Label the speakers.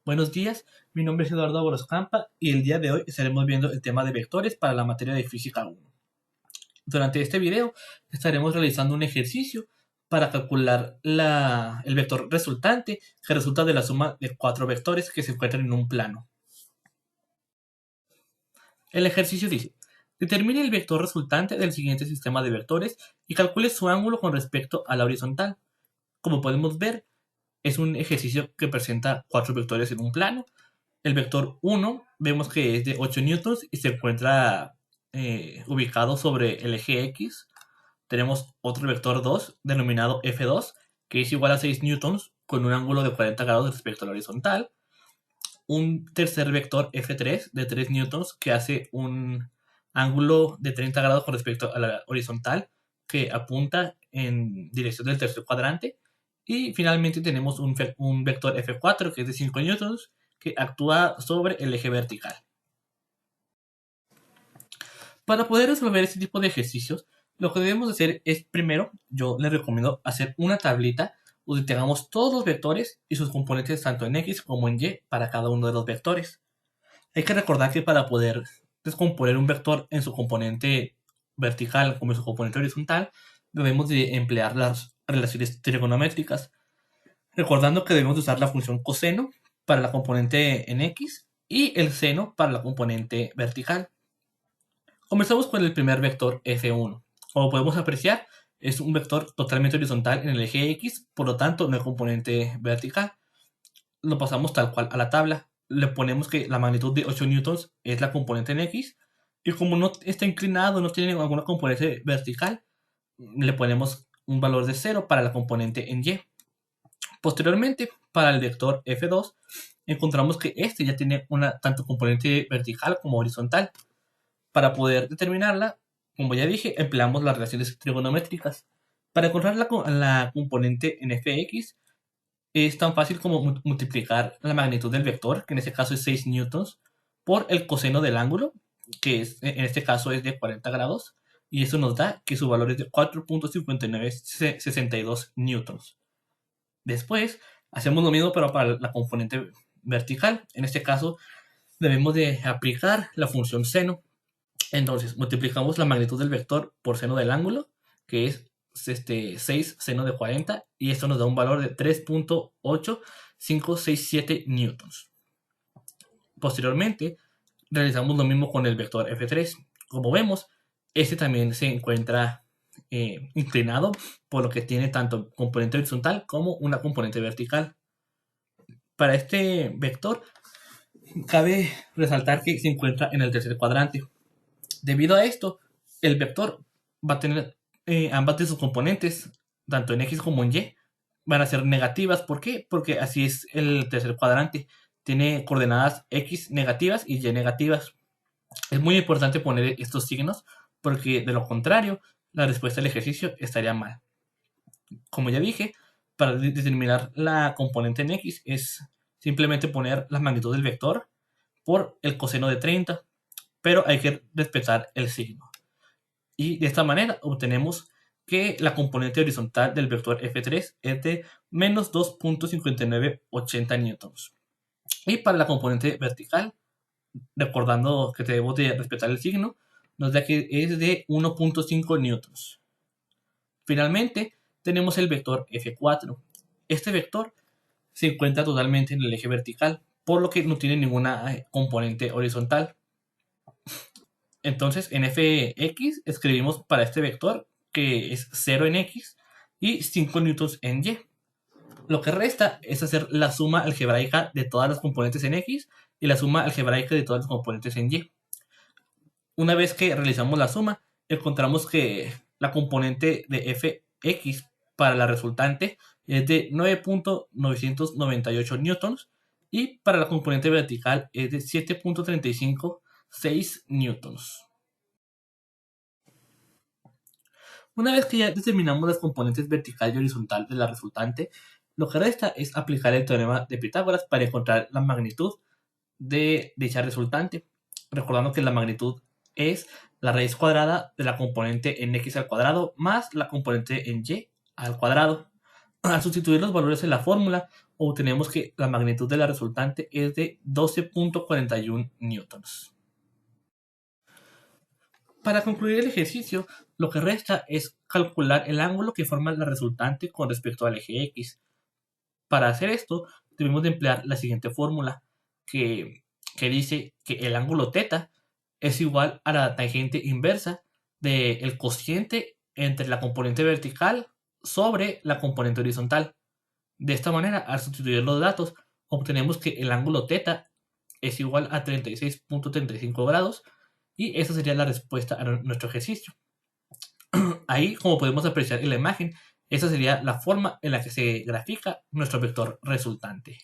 Speaker 1: Buenos días, mi nombre es Eduardo Boroscampa y el día de hoy estaremos viendo el tema de vectores para la materia de Física 1. Durante este video estaremos realizando un ejercicio para calcular el vector resultante que resulta de la suma de cuatro vectores que se encuentran en un plano. El ejercicio dice: determine el vector resultante del siguiente sistema de vectores y calcule su ángulo con respecto a la horizontal. Como podemos ver, es un ejercicio que presenta cuatro vectores en un plano. El vector 1 vemos que es de 8 newtons y se encuentra ubicado sobre el eje X. Tenemos otro vector 2 denominado F2 que es igual a 6 newtons con un ángulo de 40 grados respecto a la horizontal. Un tercer vector F3 de 3 newtons que hace un ángulo de 30 grados con respecto a la horizontal que apunta en dirección del tercer cuadrante. Y finalmente tenemos un vector F4 que es de 5 newtons que actúa sobre el eje vertical. Para poder resolver este tipo de ejercicios, lo que debemos hacer es, primero, yo les recomiendo hacer una tablita donde tengamos todos los vectores y sus componentes tanto en X como en Y para cada uno de los vectores. Hay que recordar que para poder descomponer un vector en su componente vertical como en su componente horizontal, debemos de emplear las relaciones trigonométricas, recordando que debemos usar la función coseno para la componente en X y el seno para la componente vertical. Comenzamos con el primer vector F1. Como podemos apreciar, es un vector totalmente horizontal en el eje X, por lo tanto no hay componente vertical. Lo pasamos tal cual a la tabla. Le ponemos que la magnitud de 8 newtons es la componente en X, y como no está inclinado, no tiene alguna componente vertical, le ponemos un valor de 0 para la componente en Y. Posteriormente, para el vector F2, encontramos que este ya tiene una tanto componente vertical como horizontal. Para poder determinarla, como ya dije, empleamos las relaciones trigonométricas. Para encontrar la componente en fx, es tan fácil como multiplicar la magnitud del vector, que en este caso es 6 newtons, por el coseno del ángulo, que en este caso es de 40 grados, y eso nos da que su valor es de 4.5962 newtons. Después, hacemos lo mismo pero para la componente vertical. En este caso, debemos de aplicar la función seno. Entonces, multiplicamos la magnitud del vector por seno del ángulo, que es 6 seno de 40, y esto nos da un valor de 3.8567 newtons. Posteriormente, realizamos lo mismo con el vector F3. Como vemos, este también se encuentra inclinado, por lo que tiene tanto componente horizontal como una componente vertical. Para este vector, cabe resaltar que se encuentra en el tercer cuadrante. Debido a esto, el vector va a tener ambas de sus componentes, tanto en X como en Y, van a ser negativas. ¿Por qué? Porque así es el tercer cuadrante. Tiene coordenadas X negativas y Y negativas. Es muy importante poner estos signos porque de lo contrario, la respuesta al ejercicio estaría mal. Como ya dije, para determinar la componente en X es simplemente poner la magnitud del vector por el coseno de 30, pero hay que respetar el signo. Y de esta manera obtenemos que la componente horizontal del vector F3 es de menos 2.5980 newtons. Y para la componente vertical, recordando que debemos de respetar el signo, nos da que es de 1.5 newtons. Finalmente, tenemos el vector F4. Este vector se encuentra totalmente en el eje vertical, por lo que no tiene ninguna componente horizontal. Entonces, en fx escribimos para este vector que es 0 en x y 5 newtons en y. Lo que resta es hacer la suma algebraica de todas las componentes en x y la suma algebraica de todas las componentes en y. Una vez que realizamos la suma, encontramos que la componente de fx para la resultante es de 9.998 newtons y para la componente vertical es de 7.356 newtons. Una vez que ya determinamos las componentes vertical y horizontal de la resultante, lo que resta es aplicar el teorema de Pitágoras para encontrar la magnitud de dicha resultante, recordando que la magnitud es la raíz cuadrada de la componente en x al cuadrado más la componente en y al cuadrado. Al sustituir los valores en la fórmula, obtenemos que la magnitud de la resultante es de 12.41 newtons. Para concluir el ejercicio, lo que resta es calcular el ángulo que forma la resultante con respecto al eje X. Para hacer esto, debemos de emplear la siguiente fórmula, que dice que el ángulo θ es igual a la tangente inversa del cociente entre la componente vertical sobre la componente horizontal. De esta manera, al sustituir los datos, obtenemos que el ángulo θ es igual a 36.35 grados y esa sería la respuesta a nuestro ejercicio. Ahí, como podemos apreciar en la imagen, esa sería la forma en la que se grafica nuestro vector resultante.